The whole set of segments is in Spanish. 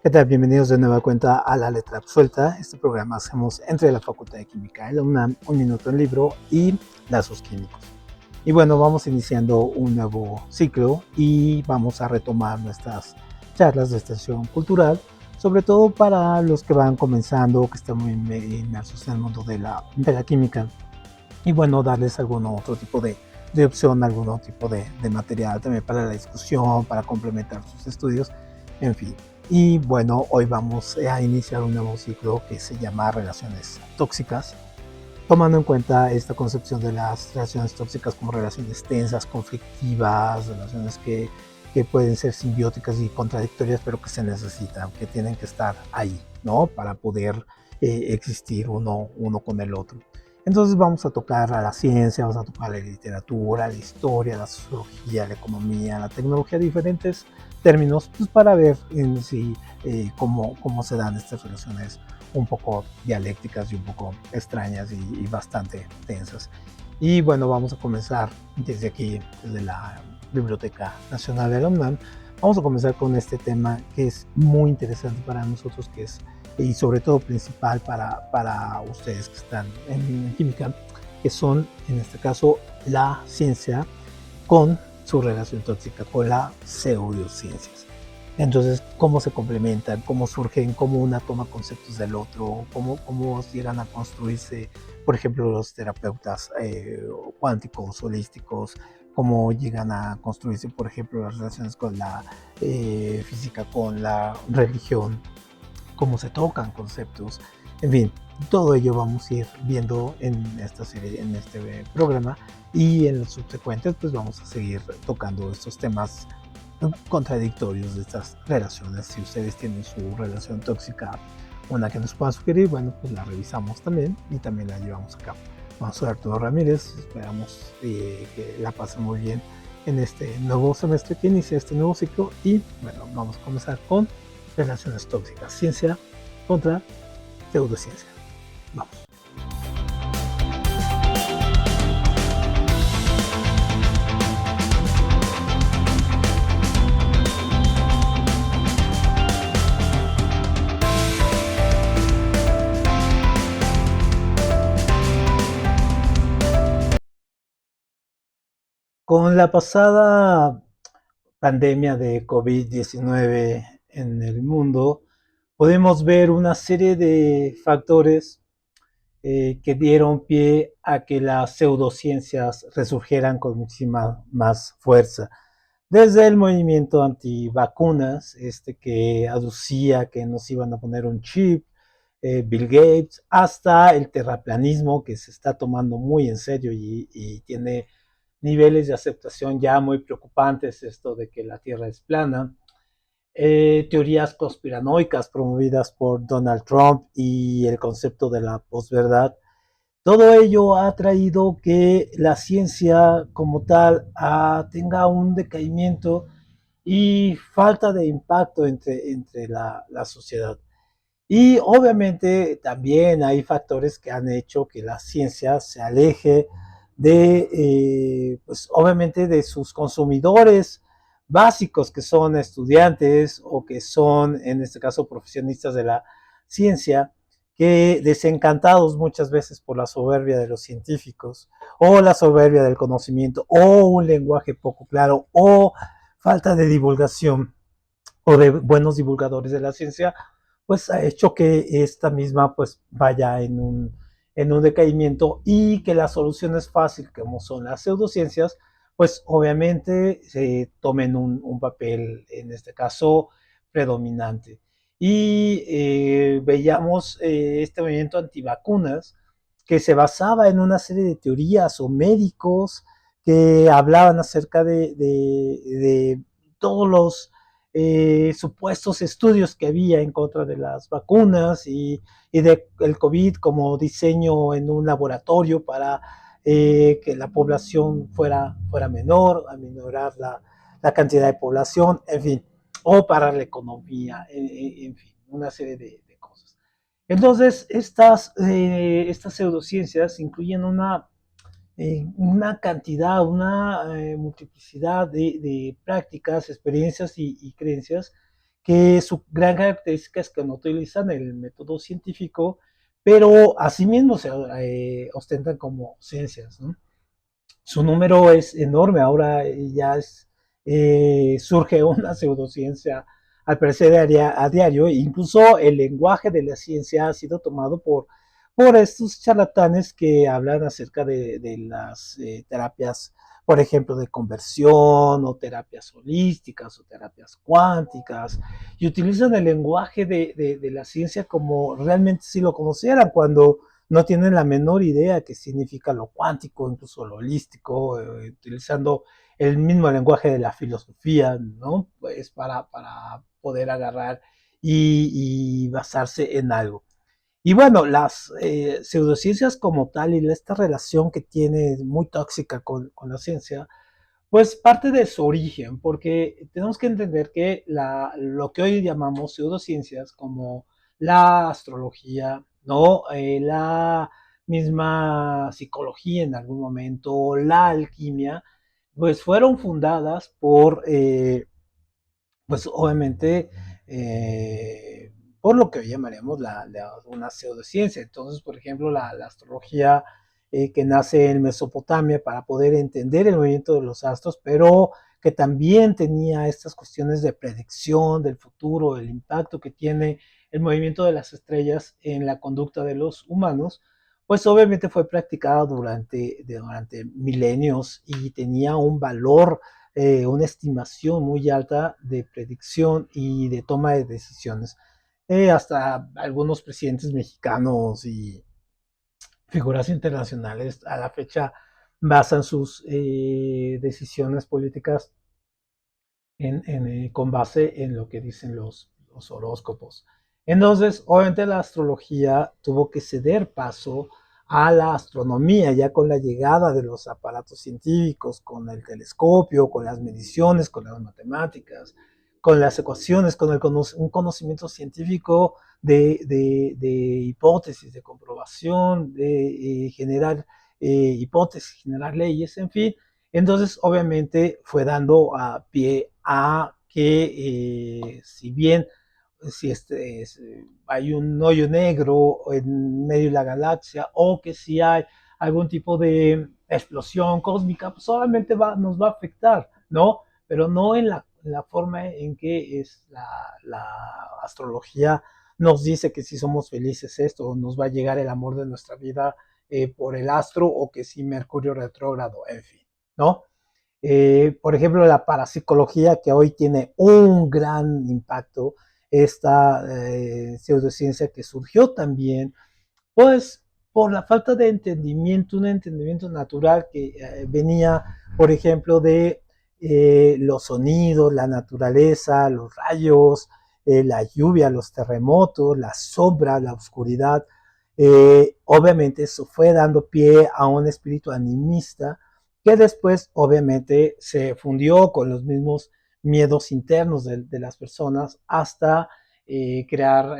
¿Qué tal? Bienvenidos de nueva cuenta a La Letra Absuelta. Este programa hacemos entre la Facultad de Química de la UNAM, Un Minuto en Libro y Lazos Químicos. Y bueno, vamos iniciando un nuevo ciclo y vamos a retomar nuestras charlas de extensión cultural, sobre todo para los que van comenzando, que están muy inmersos en el mundo de la química. Y bueno, darles algún otro tipo de opción, algún otro tipo de material también para la discusión, para complementar sus estudios, en fin. Y bueno, hoy vamos a iniciar un nuevo ciclo que se llama Relaciones Tóxicas, tomando en cuenta esta concepción de las relaciones tóxicas como relaciones tensas, conflictivas, relaciones que pueden ser simbióticas y contradictorias, pero que se necesitan, que tienen que estar ahí, ¿no? Para poder existir uno con el otro. Entonces vamos a tocar a la ciencia, vamos a tocar a la literatura, la historia, la sociología, la economía, la tecnología, diferentes términos, pues para ver en sí cómo se dan estas relaciones un poco dialécticas y un poco extrañas y bastante tensas. Y bueno, vamos a comenzar desde aquí, desde la Biblioteca Nacional de la UNAM. Vamos a comenzar con este tema que es muy interesante para nosotros, que es, y sobre todo principal para ustedes que están en química, que son, en este caso, la ciencia con su relación tóxica, con las pseudociencias. Entonces, cómo se complementan, cómo surgen, cómo una toma conceptos del otro, cómo llegan a construirse, por ejemplo, los terapeutas cuánticos, holísticos, cómo llegan a construirse, por ejemplo, las relaciones con la física, con la religión, cómo se tocan conceptos, en fin, todo ello vamos a ir viendo en esta serie, en este programa, y en los subsecuentes pues vamos a seguir tocando estos temas contradictorios de estas relaciones. Si ustedes tienen su relación tóxica, una que nos puedan sugerir, bueno, pues la revisamos también y también la llevamos a cabo. Vamos a Arturo Ramírez, esperamos que la pasen muy bien en este nuevo semestre que inicia este nuevo ciclo. Y bueno, vamos a comenzar con relaciones tóxicas, ciencia contra pseudociencia. Vamos. Con la pasada pandemia de COVID-19 en el mundo, podemos ver una serie de factores que dieron pie a que las pseudociencias resurgieran con muchísima más fuerza. Desde el movimiento antivacunas, que aducía que nos iban a poner un chip, Bill Gates, hasta el terraplanismo, que se está tomando muy en serio y tiene niveles de aceptación ya muy preocupantes, esto de que la Tierra es plana, teorías conspiranoicas promovidas por Donald Trump y el concepto de la posverdad. Todo ello ha traído que la ciencia como tal tenga un decaimiento y falta de impacto entre la sociedad. Y obviamente también hay factores que han hecho que la ciencia se aleje pues obviamente de sus consumidores básicos, que son estudiantes o que son, en este caso, profesionistas de la ciencia, que desencantados muchas veces por la soberbia de los científicos o la soberbia del conocimiento o un lenguaje poco claro o falta de divulgación o de buenos divulgadores de la ciencia, pues ha hecho que esta misma pues vaya en un decaimiento, y que las soluciones fáciles, como son las pseudociencias, pues obviamente se tomen un papel, en este caso, predominante. Y veíamos este movimiento antivacunas, que se basaba en una serie de teorías o médicos que hablaban acerca de todos los supuestos estudios que había en contra de las vacunas y del COVID como diseño en un laboratorio para que la población fuera menor, aminorar la cantidad de población, en fin, o para la economía, en fin, una serie de cosas. Entonces, estas pseudociencias incluyen una cantidad, una multiplicidad de prácticas, experiencias y creencias que su gran característica es que no utilizan el método científico, pero asimismo se ostentan como ciencias, ¿no? Su número es enorme, ahora ya surge una pseudociencia al parecer a diario, e incluso el lenguaje de la ciencia ha sido tomado por estos charlatanes que hablan acerca de las terapias, por ejemplo, de conversión o terapias holísticas o terapias cuánticas, y utilizan el lenguaje de la ciencia como realmente si lo conocieran, cuando no tienen la menor idea qué significa lo cuántico, incluso lo holístico, utilizando el mismo lenguaje de la filosofía, ¿no? Pues para poder agarrar y basarse en algo. Y bueno, las pseudociencias como tal y esta relación que tiene muy tóxica con la ciencia, pues parte de su origen, porque tenemos que entender que lo que hoy llamamos pseudociencias, como la astrología, ¿no? La misma psicología en algún momento, la alquimia, pues fueron fundadas pues obviamente, por lo que hoy llamaríamos una pseudociencia. Entonces, por ejemplo, la astrología que nace en Mesopotamia para poder entender el movimiento de los astros, pero que también tenía estas cuestiones de predicción del futuro, el impacto que tiene el movimiento de las estrellas en la conducta de los humanos, pues obviamente fue practicada durante milenios y tenía un valor, una estimación muy alta de predicción y de toma de decisiones. Hasta algunos presidentes mexicanos y figuras internacionales a la fecha basan sus decisiones políticas con base en lo que dicen los horóscopos. Entonces, obviamente la astrología tuvo que ceder paso a la astronomía, ya con la llegada de los aparatos científicos, con el telescopio, con las mediciones, con las matemáticas, con las ecuaciones, con un conocimiento científico de hipótesis, de comprobación, de generar hipótesis, generar leyes, en fin. Entonces, obviamente, fue dando a pie a que, si bien si hay un hoyo negro en medio de la galaxia, o que si hay algún tipo de explosión cósmica, pues solamente nos va a afectar, ¿no? Pero no en la forma en que es la astrología nos dice que si somos felices esto, nos va a llegar el amor de nuestra vida por el astro, o que si Mercurio retrógrado, en fin, ¿no? Por ejemplo, la parapsicología, que hoy tiene un gran impacto, esta pseudociencia que surgió también, pues por la falta de entendimiento, un entendimiento natural que venía, por ejemplo, de los sonidos, la naturaleza, los rayos, la lluvia, los terremotos, la sombra, la oscuridad. Obviamente eso fue dando pie a un espíritu animista que después obviamente se fundió con los mismos miedos internos de las personas hasta crear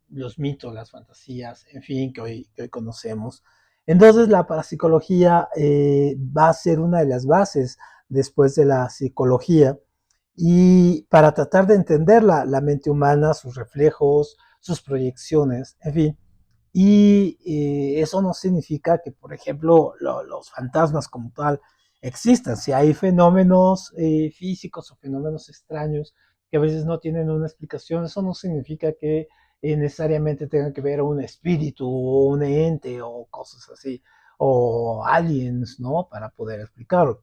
los mitos, las fantasías, en fin, que hoy conocemos. Entonces la parapsicología va a ser una de las bases después de la psicología, y para tratar de entender la mente humana, sus reflejos, sus proyecciones, en fin. Y eso no significa que, por ejemplo, los fantasmas como tal existan. Si hay fenómenos físicos o fenómenos extraños que a veces no tienen una explicación, eso no significa que necesariamente tenga que ver un espíritu o un ente o cosas así, o aliens, ¿no? Para poder explicarlo.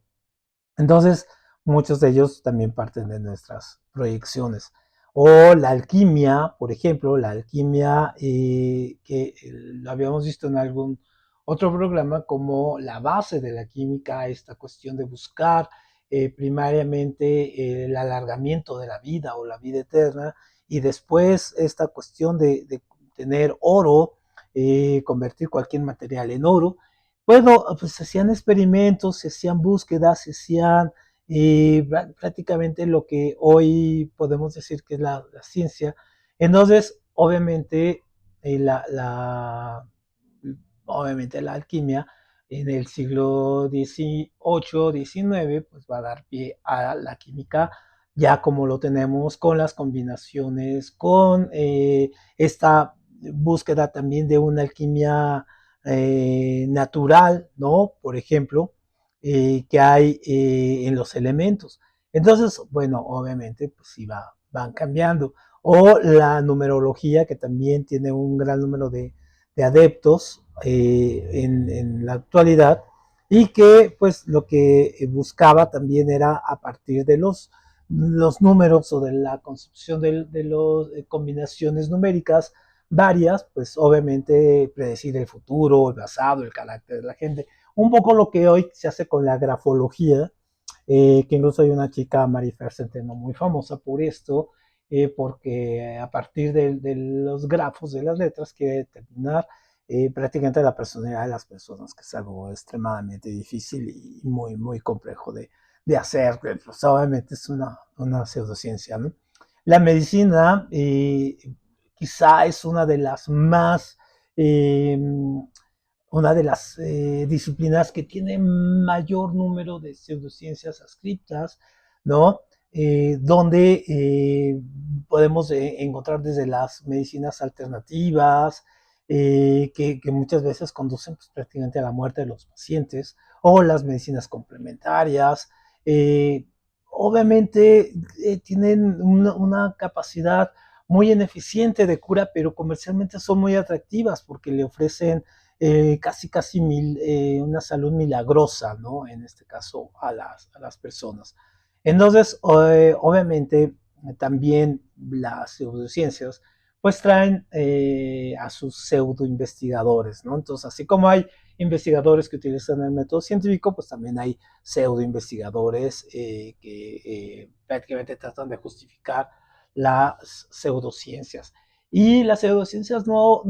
Entonces, muchos de ellos también parten de nuestras proyecciones. O la alquimia, por ejemplo, la alquimia que lo habíamos visto en algún otro programa como la base de la química, esta cuestión de buscar primariamente el alargamiento de la vida o la vida eterna, y después esta cuestión de tener oro, convertir cualquier material en oro. Bueno, pues se hacían experimentos, se hacían búsquedas, se hacían prácticamente lo que hoy podemos decir que es la ciencia. Entonces, obviamente, eh, la, la, obviamente la alquimia en el siglo XVIII, XIX, pues va a dar pie a la química ya como lo tenemos con las combinaciones, con esta búsqueda también de una alquimia natural, ¿no? Por ejemplo, que hay en los elementos. Entonces, bueno, obviamente, pues sí van cambiando. O la numerología, que también tiene un gran número de adeptos en la actualidad, y que pues lo que buscaba también era a partir de los números o de la construcción de las combinaciones numéricas varias, pues obviamente predecir el futuro, el pasado, el carácter de la gente. Un poco lo que hoy se hace con la grafología, que incluso hay una chica, Marifer Centeno, muy famosa por esto, porque a partir de los grafos de las letras quiere determinar prácticamente la personalidad de las personas, que es algo extremadamente difícil y muy, muy complejo de hacer. Pues obviamente es una pseudociencia, ¿no? La medicina quizá es una de las más una de las disciplinas que tiene mayor número de pseudociencias adscritas, ¿no? Donde podemos encontrar desde las medicinas alternativas, que muchas veces conducen pues, prácticamente a la muerte de los pacientes, o las medicinas complementarias. Eh, Obviamente tienen una capacidad muy ineficiente de cura, pero comercialmente son muy atractivas porque le ofrecen casi una salud milagrosa, ¿no? En este caso a las personas. Entonces, obviamente, también las pseudociencias, pues traen a sus pseudo investigadores, ¿no? Entonces, así como hay investigadores que utilizan el método científico, pues también hay pseudo investigadores prácticamente tratan de justificar las pseudociencias. Y las pseudociencias no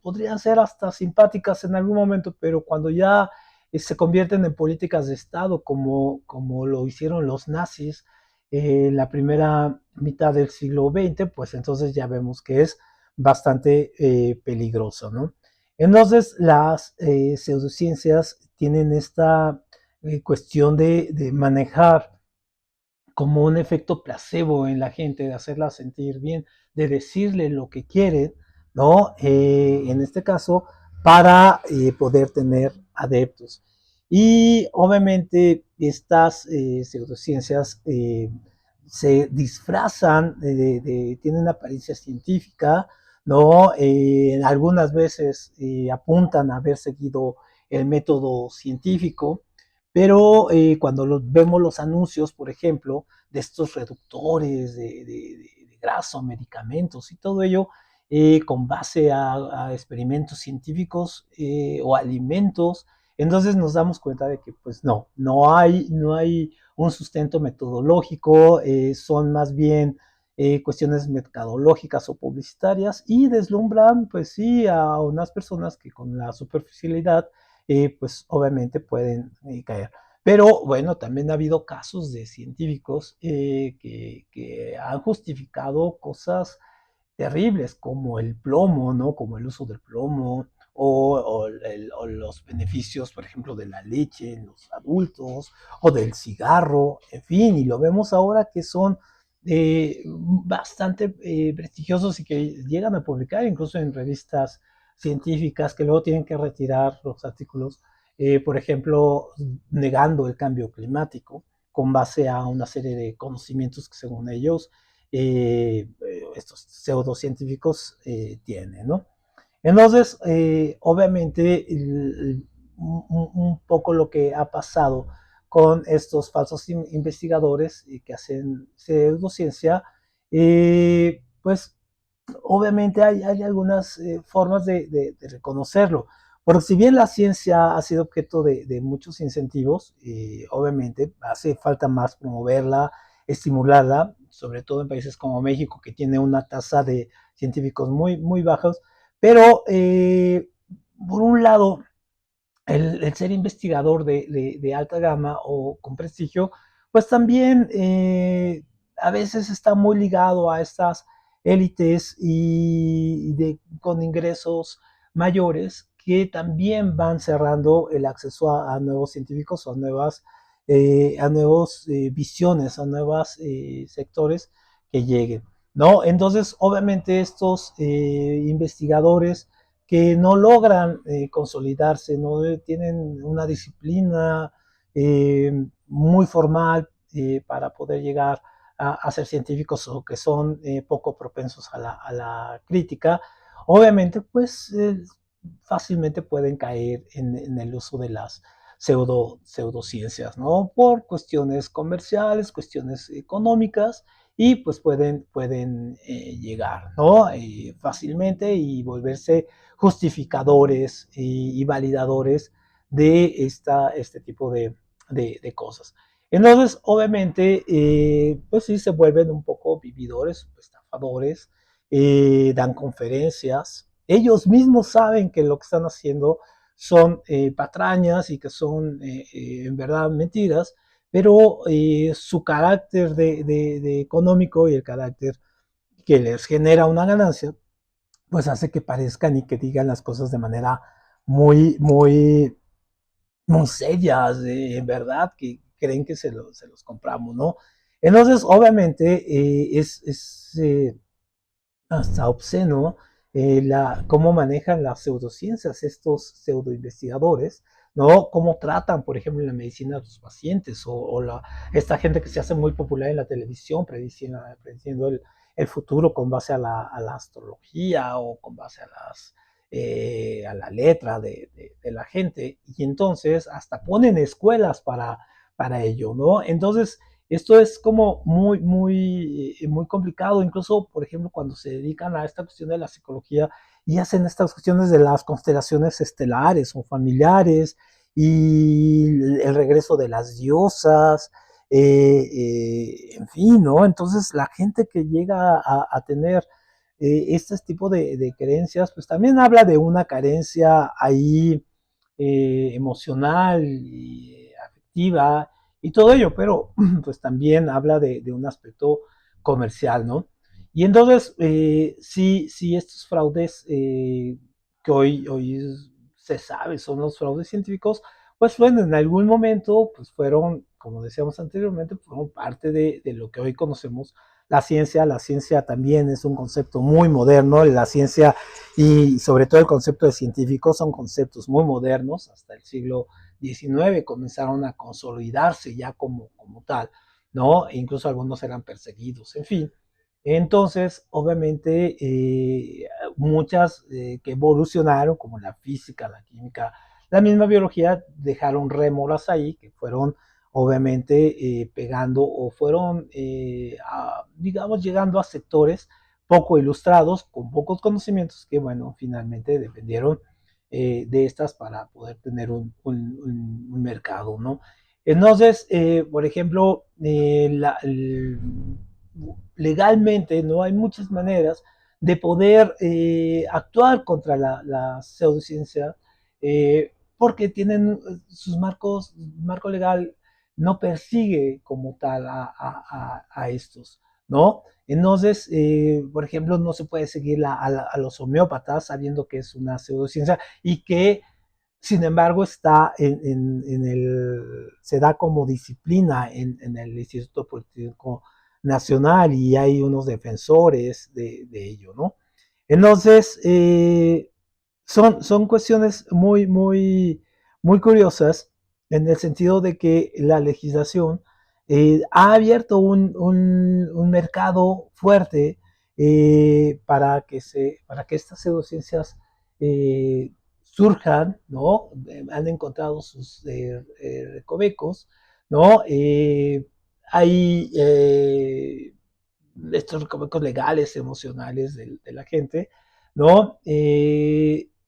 podrían ser hasta simpáticas en algún momento, pero cuando ya se convierten en políticas de Estado, como lo hicieron los nazis en la primera mitad del siglo XX, pues entonces ya vemos que es bastante peligroso, ¿no? Entonces las pseudociencias tienen esta cuestión de manejar como un efecto placebo en la gente, de hacerla sentir bien, de decirle lo que quiere, ¿no? En este caso, para poder tener adeptos. Y obviamente estas pseudociencias se disfrazan, tienen una apariencia científica, ¿no? Algunas veces apuntan a haber seguido el método científico, pero cuando vemos los anuncios, por ejemplo, de estos reductores de grasa, medicamentos y todo ello, con base a experimentos científicos o alimentos, entonces nos damos cuenta de que pues no hay un sustento metodológico, son más bien cuestiones mercadológicas o publicitarias y deslumbran pues sí a unas personas que con la superficialidad pues obviamente pueden caer. Pero bueno, también ha habido casos de científicos que han justificado cosas terribles como el plomo, ¿no? Como el uso del plomo o los beneficios, por ejemplo, de la leche en los adultos o del cigarro, en fin, y lo vemos ahora que son bastante prestigiosos y que llegan a publicar incluso en revistas científicas que luego tienen que retirar los artículos, por ejemplo, negando el cambio climático con base a una serie de conocimientos que según ellos estos pseudocientíficos tienen, ¿no? Entonces, obviamente, un poco lo que ha pasado con estos falsos investigadores que hacen pseudociencia, pues obviamente hay algunas formas de reconocerlo. Porque si bien la ciencia ha sido objeto de muchos incentivos, obviamente hace falta más promoverla, estimularla, sobre todo en países como México, que tiene una tasa de científicos muy, muy bajos. Pero, por un lado, el ser investigador de alta gama o con prestigio, pues también a veces está muy ligado a estas élites con ingresos mayores que también van cerrando el acceso a nuevos científicos o a nuevas a nuevos visiones, a nuevos sectores que lleguen, ¿no? Entonces, obviamente, estos investigadores que no logran consolidarse, no tienen una disciplina muy formal para poder llegar a ser científicos o que son poco propensos a la crítica, obviamente, pues fácilmente pueden caer en el uso de las pseudociencias, ¿no? Por cuestiones comerciales, cuestiones económicas, y pues pueden llegar, ¿no? Fácilmente y volverse justificadores y validadores de este tipo de cosas. Entonces, obviamente, pues sí se vuelven un poco vividores, estafadores, dan conferencias. Ellos mismos saben que lo que están haciendo son patrañas y que son en verdad mentiras, pero su carácter de económico y el carácter que les genera una ganancia, pues hace que parezcan y que digan las cosas de manera muy, muy, muy serias, en verdad, que creen que se los compramos, ¿no? Entonces, obviamente, hasta obsceno cómo manejan las pseudociencias estos pseudoinvestigadores, ¿no? Cómo tratan, por ejemplo, en la medicina a los pacientes esta gente que se hace muy popular en la televisión prediciendo el futuro con base a la astrología o con base a la letra de la gente, y entonces hasta ponen escuelas para ello, ¿no? Entonces, esto es como muy complicado, incluso, por ejemplo, cuando se dedican a esta cuestión de la psicología y hacen estas cuestiones de las constelaciones estelares o familiares y el regreso de las diosas, en fin, ¿no? Entonces, la gente que llega a tener este tipo de creencias, pues también habla de una carencia ahí emocional y afectiva y todo ello, pero pues también habla de un aspecto comercial, ¿no? Y entonces, sí, estos fraudes que hoy se sabe son los fraudes científicos, pues bueno, en algún momento, pues fueron, como decíamos anteriormente, fueron parte de lo que hoy conocemos la ciencia. La ciencia también es un concepto muy moderno, la ciencia y sobre todo el concepto de científico son conceptos muy modernos. Hasta el siglo XIX comenzaron a consolidarse ya como tal, ¿no? E incluso algunos eran perseguidos, en fin. Entonces, obviamente, muchas que evolucionaron, como la física, la química, la misma biología, dejaron rémoras ahí que fueron, obviamente, pegando o fueron, digamos, llegando a sectores poco ilustrados, con pocos conocimientos, que, bueno, finalmente dependieron de estas para poder tener un mercado, ¿no? Entonces, por ejemplo, legalmente no hay muchas maneras de poder actuar contra la pseudociencia porque tienen sus marco legal no persigue como tal a estos, ¿no? Entonces, por ejemplo, no se puede seguir a los homeópatas sabiendo que es una pseudociencia y que sin embargo, se da como disciplina en el Instituto Político Nacional y hay unos defensores de ello, ¿no? Entonces, son cuestiones muy curiosas en el sentido de que la legislación ha abierto un mercado fuerte para que estas pseudociencias eh, surjan, ¿no? Han encontrado sus recovecos, ¿no? Hay estos recovecos legales, emocionales de la gente, ¿no?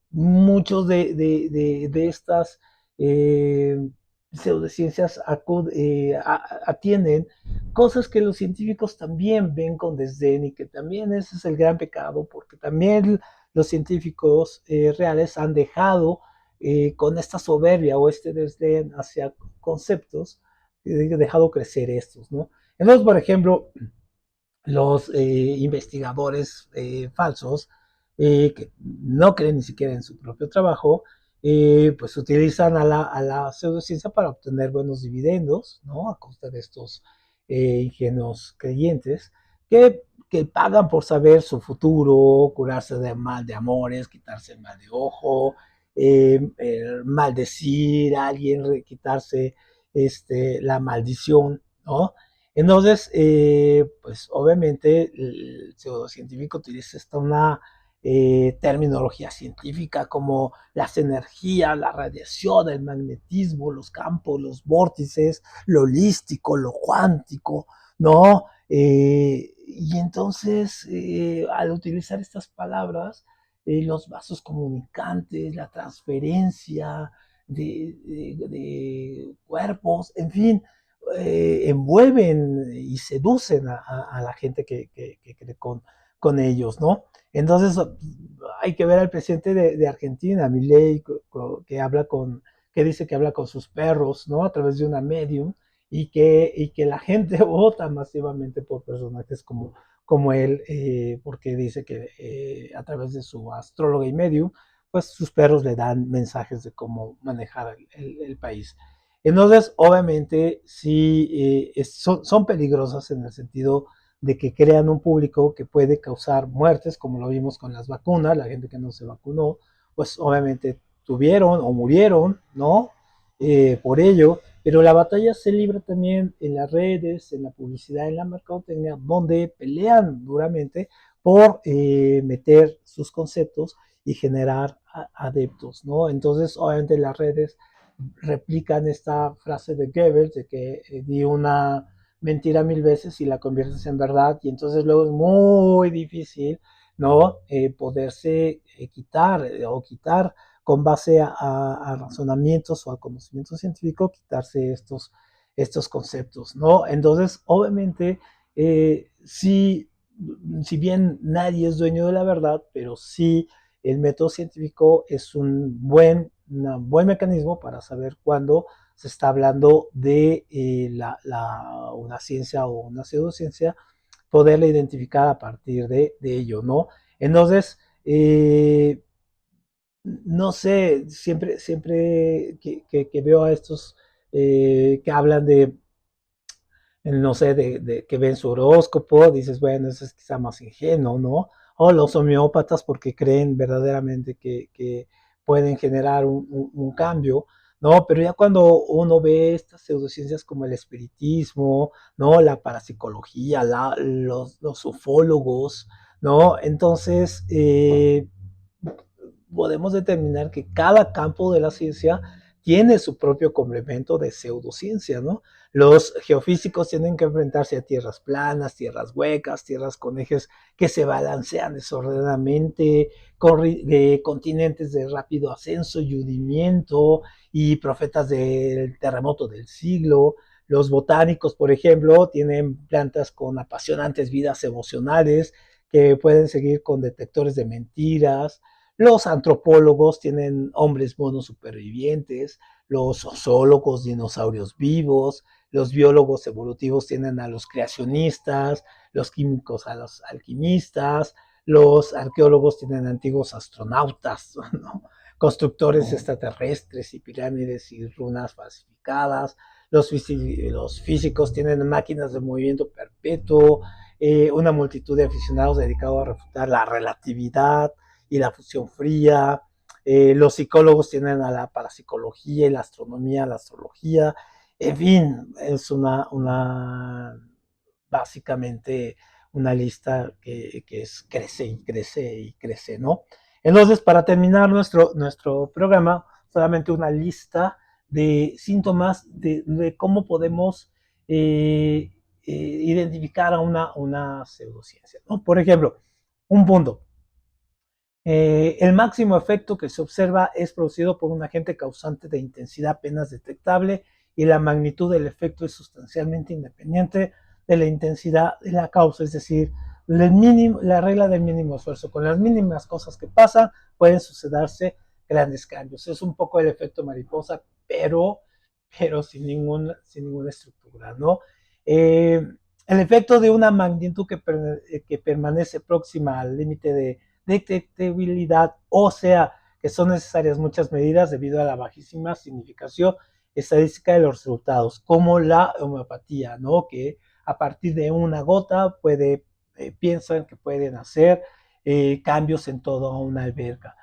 Muchos de estas eh, pseudociencias atienden cosas que los científicos también ven con desdén y que también ese es el gran pecado, porque también los científicos reales han dejado con esta soberbia o este desdén hacia conceptos, dejado crecer estos, ¿no? Entonces, por ejemplo, los investigadores falsos que no creen ni siquiera en su propio trabajo, pues utilizan a la pseudociencia para obtener buenos dividendos, ¿no? A costa de estos ingenuos creyentes que pagan por saber su futuro, curarse de mal de amores, quitarse el mal de ojo, maldecir a alguien, quitarse la maldición, ¿no? Entonces, pues obviamente el pseudocientífico utiliza una terminología científica como las energías, la radiación, el magnetismo, los campos, los vórtices, lo holístico, lo cuántico, ¿no? Y entonces, al utilizar estas palabras, los vasos comunicantes, la transferencia de cuerpos, en fin, envuelven y seducen a la gente que cree con ellos, ¿no? Entonces, hay que ver al presidente de Argentina, Milei, que habla que dice que habla con sus perros, ¿no? A través de una medium, y que la gente vota masivamente por personajes como él, porque dice que a través de su astróloga y medium, pues sus perros le dan mensajes de cómo manejar el país. Entonces, obviamente, sí, son peligrosas en el sentido de que crean un público que puede causar muertes, como lo vimos con las vacunas, la gente que no se vacunó, pues obviamente tuvieron o murieron, ¿no? Por ello, pero la batalla se libra también en las redes, en la publicidad, en la mercadotecnia, donde pelean duramente por meter sus conceptos y generar adeptos, ¿no? Entonces, obviamente las redes replican esta frase de Goebbels de que di una mentira 1000 veces y la conviertes en verdad, y entonces luego es muy difícil, ¿no? Poderse quitar o quitar con base a razonamientos o a conocimiento científico, quitarse estos conceptos, ¿no? Entonces, obviamente, sí, si bien nadie es dueño de la verdad, pero sí el método científico es un buen mecanismo para saber cuándo se está hablando de una ciencia o una pseudociencia, poderla identificar a partir de ello, ¿no? Entonces, no sé, siempre que veo a estos que hablan de, no sé, de que ven su horóscopo, dices, bueno, eso es quizá más ingenuo, ¿no? O los homeópatas porque creen verdaderamente que pueden generar un cambio, ¿no? Pero ya cuando uno ve estas pseudociencias como el espiritismo, ¿no? La parapsicología, los ufólogos, ¿no? Entonces, podemos determinar que cada campo de la ciencia tiene su propio complemento de pseudociencia, ¿no? Los geofísicos tienen que enfrentarse a tierras planas, tierras huecas, tierras con ejes que se balancean desordenadamente, continentes de rápido ascenso y hundimiento, y profetas del terremoto del siglo. Los botánicos, por ejemplo, tienen plantas con apasionantes vidas emocionales que pueden seguir con detectores de mentiras. Los antropólogos tienen hombres monos supervivientes, los zoólogos dinosaurios vivos, los biólogos evolutivos tienen a los creacionistas, los químicos a los alquimistas, los arqueólogos tienen antiguos astronautas, ¿no? Constructores extraterrestres y pirámides y runas falsificadas, los físicos tienen máquinas de movimiento perpetuo, una multitud de aficionados dedicados a refutar la relatividad y la fusión fría. Los psicólogos tienen a la parapsicología y la astronomía, la astrología. En fin, es básicamente una lista crece y crece y crece, ¿no? Entonces, para terminar nuestro programa, solamente una lista de síntomas de cómo podemos identificar a una pseudociencia, ¿no? Por ejemplo, un punto. El máximo efecto que se observa es producido por un agente causante de intensidad apenas detectable, y la magnitud del efecto es sustancialmente independiente de la intensidad de la causa, es decir, la regla del mínimo esfuerzo. Con las mínimas cosas que pasan pueden sucederse grandes cambios. Es un poco el efecto mariposa, pero sin ninguna estructura, ¿no? El efecto de una magnitud que permanece próxima al límite de detectabilidad, o sea, que son necesarias muchas medidas debido a la bajísima significación estadística de los resultados, como la homeopatía, ¿no? Que a partir de una gota piensan que pueden hacer cambios en toda una alberca.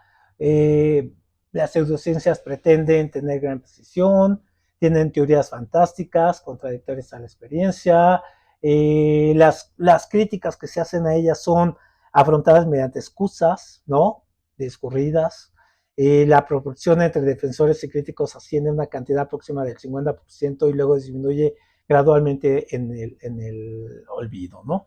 Las pseudociencias pretenden tener gran precisión, tienen teorías fantásticas, contradictorias a la experiencia. Las críticas que se hacen a ellas son afrontadas mediante excusas, ¿no? Discurridas. La proporción entre defensores y críticos asciende a una cantidad próxima del 50% y luego disminuye gradualmente en el olvido, ¿no?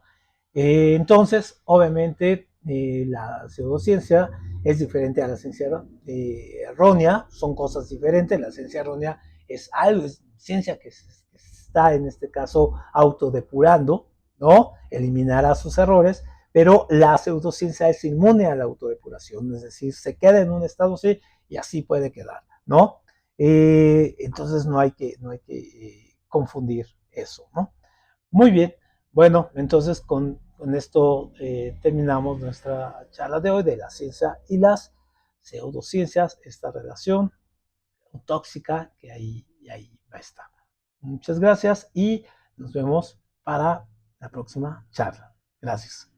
Entonces, obviamente, la pseudociencia es diferente a la ciencia errónea, son cosas diferentes. La ciencia errónea es algo, es ciencia que se está en este caso autodepurando, ¿no? Eliminará sus errores, pero la pseudociencia es inmune a la autodepuración, es decir, se queda en un estado así y así puede quedar, ¿no? Entonces no hay que confundir eso, ¿no? Muy bien, bueno, entonces con esto terminamos nuestra charla de hoy de la ciencia y las pseudociencias, esta relación tóxica que ahí va a estar. Muchas gracias y nos vemos para la próxima charla. Gracias.